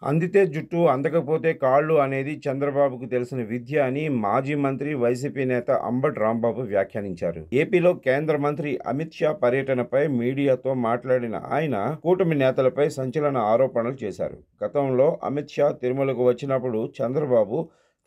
అందితే జుట్టు, అందకపోతే కాళ్ళు అనేది చంద్రబాబుకు తెలిసిన విద్య అని మాజీ మంత్రి, వైసీపీ నేత అంబటి రాంబాబు వ్యాఖ్యానించారు. ఏపీలో కేంద్ర మంత్రి అమిత్ షా పర్యటనపై మీడియాతో మాట్లాడిన ఆయన కూటమి నేతలపై సంచలన ఆరోపణలు చేశారు. గతంలో అమిత్ షా తిరుమలకు వచ్చినప్పుడు చంద్రబాబు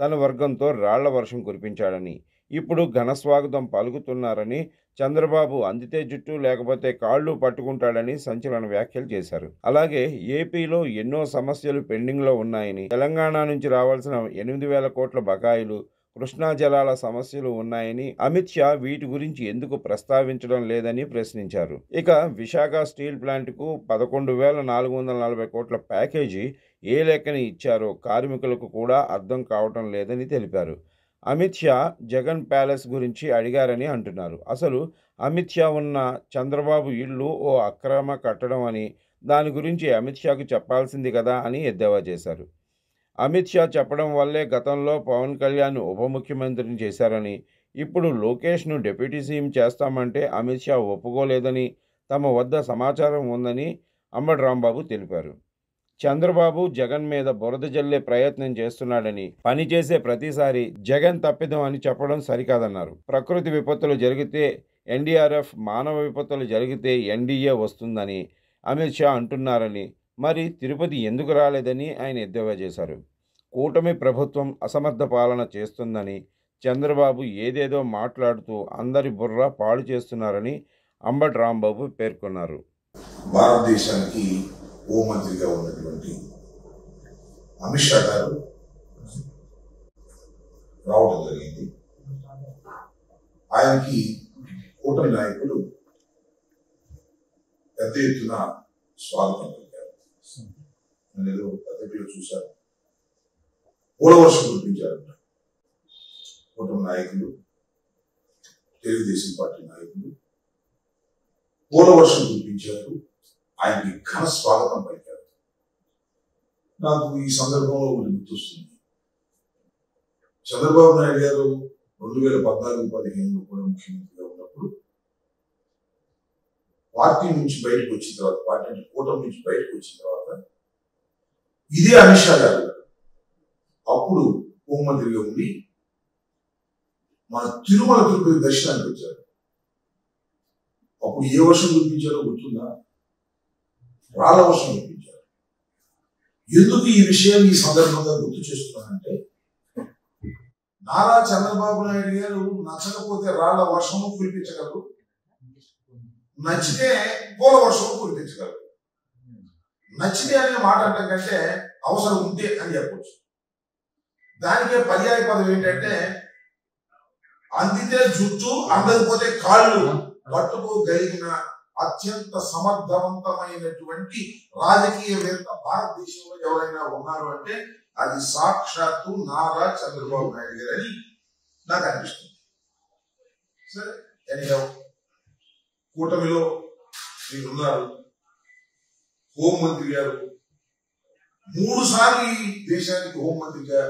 తన వర్గంతో రాళ్ల వర్షం కురిపించాడని, ఇప్పుడు ఘనస్వాగతం పలుకుతున్నారని, చంద్రబాబు అందితే జుట్టు లేకపోతే కాళ్ళు పట్టుకుంటాడని సంచలన వ్యాఖ్యలు చేశారు. అలాగే ఏపీలో ఎన్నో సమస్యలు పెండింగ్లో ఉన్నాయని, తెలంగాణ నుంచి రావాల్సిన 8,000 కోట్ల బకాయిలు, కృష్ణా జలాల సమస్యలు ఉన్నాయని, అమిత్ షా వీటి గురించి ఎందుకు ప్రస్తావించడం లేదని ప్రశ్నించారు. ఇక విశాఖ స్టీల్ ప్లాంట్కు 11,440 కోట్ల ప్యాకేజీ ఏ లెక్కన ఇచ్చారో కార్మికులకు కూడా అర్థం కావటం లేదని తెలిపారు. అమిత్ షా జగన్ ప్యాలెస్ గురించి అడిగారని అంటున్నారు. అసలు అమిత్ షా ఉన్న చంద్రబాబు ఇల్లు ఓ అక్రమ కట్టడం అని, దాని గురించి అమిత్ షాకు చెప్పాల్సింది కదా అని ఎద్దేవా చేశారు. అమిత్ షా చెప్పడం వల్లే గతంలో పవన్ కళ్యాణ్ ఉప ముఖ్యమంత్రిని చేశారని, ఇప్పుడు లోకేష్ను డిప్యూటీ సీఎం చేస్తామంటే అమిత్ షా ఒప్పుకోలేదని తమ వద్ద సమాచారం ఉందని అంబటి రాంబాబు తెలిపారు. చంద్రబాబు జగన్ మీద బురద జల్లే ప్రయత్నం చేస్తున్నాడని, పనిచేసే ప్రతిసారి జగన్ తప్పిదం అని చెప్పడం సరికాదన్నారు. ప్రకృతి విపత్తులు జరిగితే ఎన్డీఆర్ఎఫ్, మానవ విపత్తులు జరిగితే ఎన్డీఏ వస్తుందని అమిత్ షా అంటున్నారని, మరి తిరుపతి ఎందుకు రాలేదని ఆయన ఎద్దేవా చేశారు. కూటమి ప్రభుత్వం అసమర్థ పాలన చేస్తుందని, చంద్రబాబు ఏదేదో మాట్లాడుతూ అందరి బుర్ర పాడు చేస్తున్నారని అంబటి రాంబాబు పేర్కొన్నారు. భారతదేశానికి హోంమంత్రిగా ఉన్నటువంటి అమిత్ షా గారు రావడం జరిగింది. ఆయనకి కూటమి నాయకులు పెద్ద ఎత్తున స్వాగతం పలికారు. నేను పత్రికలో చూశాను, పూలవర్షం కురిపించారంట. కూటమి నాయకులు, తెలుగుదేశం పార్టీ నాయకులు పూలవర్షం కురిపించారు. ఆయనకి ఘన స్వాగతం పలికారు. నాకు ఈ సందర్భంలో ఒకటి గుర్తొస్తుంది. చంద్రబాబు నాయుడు గారు 2014-15లో కూడా ముఖ్యమంత్రిగా ఉన్నప్పుడు పార్టీ నుంచి బయటకు వచ్చిన తర్వాత, పార్టీ అంటే కూటమి నుంచి బయటకు వచ్చిన తర్వాత, ఇదే అమిత్ షా గారు అప్పుడు హోంమంత్రిగా ఉండి మన తిరుమల తిరుపతి దర్శనానికి వచ్చారు. అప్పుడు ఏ వర్షం కురిపించారో గుర్తుందా? రాళ్ల వర్షం కురిపించారు. ఎందుకు ఈ విషయాన్ని ఈ సందర్భంగా గుర్తు చేస్తున్నానంటే, నారా చంద్రబాబు నాయుడు గారు నచ్చకపోతే రాళ్ల వర్షము కురిపించగలరు, నచ్చితే పూల వర్షము కురిపించగలరు. నచ్చితే అనే మాట అంటే కంటే అవసరం ఉంటే అని చెప్పవచ్చు. దానికే పర్యాయ పదం ఏంటంటే, అందితే జుట్టు, అందకపోతే కాళ్ళు పట్టుకోగలిగిన అత్యంత సమర్థవంతమైనటువంటి రాజకీయవేత్త భారతదేశంలో ఎవరైనా ఉన్నారు అంటే అది సాక్షాత్తు నారా చంద్రబాబు నాయుడు గారు అని నాకు అనిపిస్తుంది. సరే, ఎనిగా కూటమిలో మీరున్నారు. హోంమంత్రి గారు 3 సార్లు ఈ దేశానికి హోంమంత్రిగా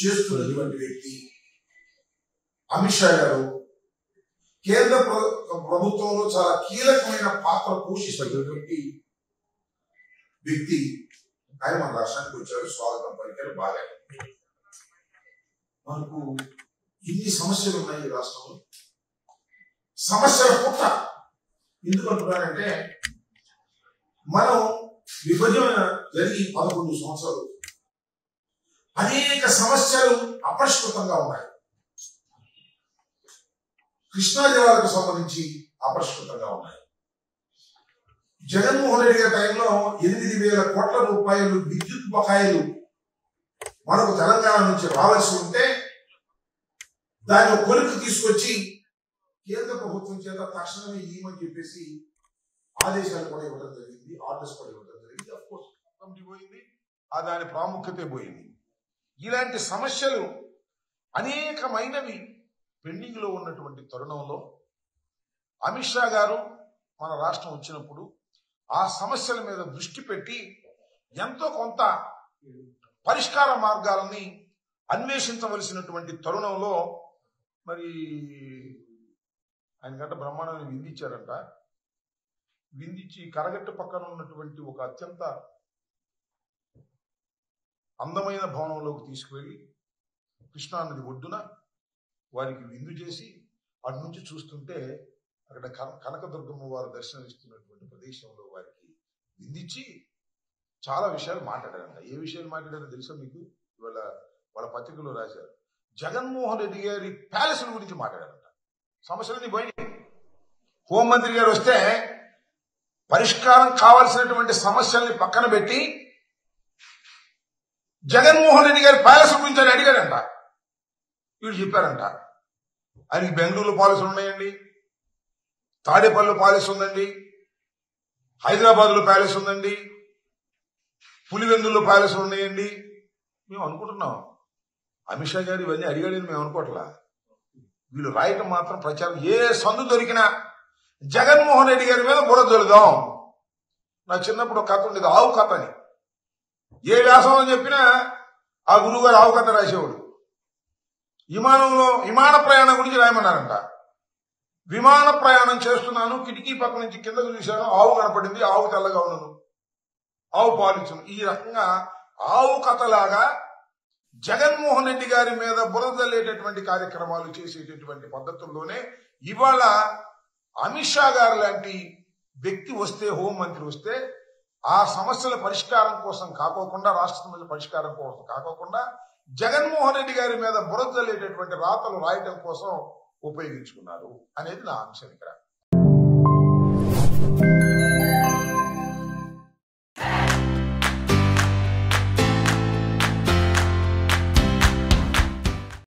చేస్తున్నటువంటి వ్యక్తి అమిత్ షా గారు కేంద్ర ప్రభుత్వంలో చాలా కీలకమైన పాత్ర పోషిస్తున్నటువంటి వ్యక్తి. ఆయన మన రాష్ట్రానికి వచ్చారు, స్వాగతం పలికారు, బాగా. మనకు ఇన్ని సమస్యలు ఉన్నాయి ఈ రాష్ట్రంలో. సమస్యల పుట్ట ఎందుకు అంటున్నారంటే, మనం విభజన జరిగి 11 సంవత్సరాలు అనేక సమస్యలు అపరిష్కృతంగా ఉన్నాయి. కృష్ణా జలాలకు సంబంధించి అపరిష్కృతంగా ఉన్నాయి. జగన్మోహన్ రెడ్డి గారి టైంలో 8,000 కోట్ల రూపాయలు విద్యుత్ బకాయిలు మనకు తెలంగాణ నుంచి రావాల్సి ఉంటే దాన్ని కొలిక్కి తీసుకొచ్చి కేంద్ర ప్రభుత్వం చేత తక్షణమే ఇవ్వమని చెప్పేసి ఆదేశాలు కూడా ఇవ్వడం జరిగింది, ఆర్డర్స్ కూడా ఇవ్వడం జరిగింది. అఫ్ కోర్స్ కమిటీ పోయింది, దాని ప్రాముఖ్యత పోయింది. ఇలాంటి సమస్యలు అనేకమైనవి పెండింగ్ లో ఉన్నటువంటి తరుణంలో అమిత్ షా గారు మన రాష్ట్రం వచ్చినప్పుడు ఆ సమస్యల మీద దృష్టి పెట్టి ఎంతో కొంత పరిష్కార మార్గాలని అన్వేషించవలసినటువంటి తరుణంలో మరి ఆయనకంట బ్రహ్మాండాన్ని విందించారంట. విందించి కరగట్టు పక్కన ఉన్నటువంటి ఒక అత్యంత అందమైన భవనంలోకి తీసుకువెళ్ళి కృష్ణానది ఒడ్డున వారికి విందు చేసి అటు నుంచి చూస్తుంటే అక్కడ కనకదుర్గమ్మ వారు దర్శనం ఇస్తున్నటువంటి ప్రదేశంలో వారికి విందించి చాలా విషయాలు మాట్లాడారంట. ఏ విషయాలు మాట్లాడారో తెలుసా మీకు? ఇవాళ వాళ్ళ పత్రికలో రాశారు. జగన్మోహన్ రెడ్డి గారి ప్యాలెస్ల గురించి మాట్లాడారంట. సమస్యలన్నీ పోయినాయి. హోంమంత్రి గారు వస్తే పరిష్కారం కావాల్సినటువంటి సమస్యల్ని పక్కన పెట్టి జగన్మోహన్ రెడ్డి గారి ప్యాలెస్ గురించి అని అడిగాడంట. వీళ్ళు చెప్పారంట, ఆయనకి బెంగళూరులో పాలసీలు ఉన్నాయండి, తాడేపల్లిలో పాలసీ ఉందండి, హైదరాబాద్లో ప్యాలెస్ ఉందండి, పులివెందుల్లో ప్యాలెస్లు ఉన్నాయండి. మేము అనుకుంటున్నాం అమిత్ షా గారు ఇవన్నీ అడిగాడని మేము అనుకోవట్లా. వీళ్ళు రాయటం మాత్రం ప్రచారం. ఏ సందు దొరికినా జగన్మోహన్ రెడ్డి గారి మీద బురద జల్లుదాం. నా చిన్నప్పుడు ఒక కథ ఉండేది, ఆవు కథ అని. ఏ వ్యాసంలో చెప్పినా ఆ గురువు గారు ఆవు కథ రాసేవాడు. విమాన ప్రయాణం గురించి రాయమన్నారంట. విమాన ప్రయాణం చేస్తున్నాను, కిటికీ పక్క నుంచి కిందకు చూశాను, ఆవు కనపడింది, ఆవు తెల్లగా ఉన్నాను, ఆవు పాలించను. ఈ రకంగా ఆవు కథలాగా జగన్మోహన్ రెడ్డి గారి మీద బురద జల్లేటటువంటి కార్యక్రమాలు చేసేటటువంటి పద్ధతుల్లోనే ఇవాళ అమిత్ షా గారు లాంటి వ్యక్తి వస్తే, హోంమంత్రి వస్తే, ఆ సమస్యల పరిష్కారం కోసం కాకోకుండా, రాష్ట్ర సమస్యల పరిష్కారం కోసం కాకోకుండా జగన్మోహన్ రెడ్డి గారి మీద బురద జల్లేటటువంటి రాతలు రాయటం కోసం ఉపయోగించుకున్నారు అనేది నా అంశం ఇక్కడ.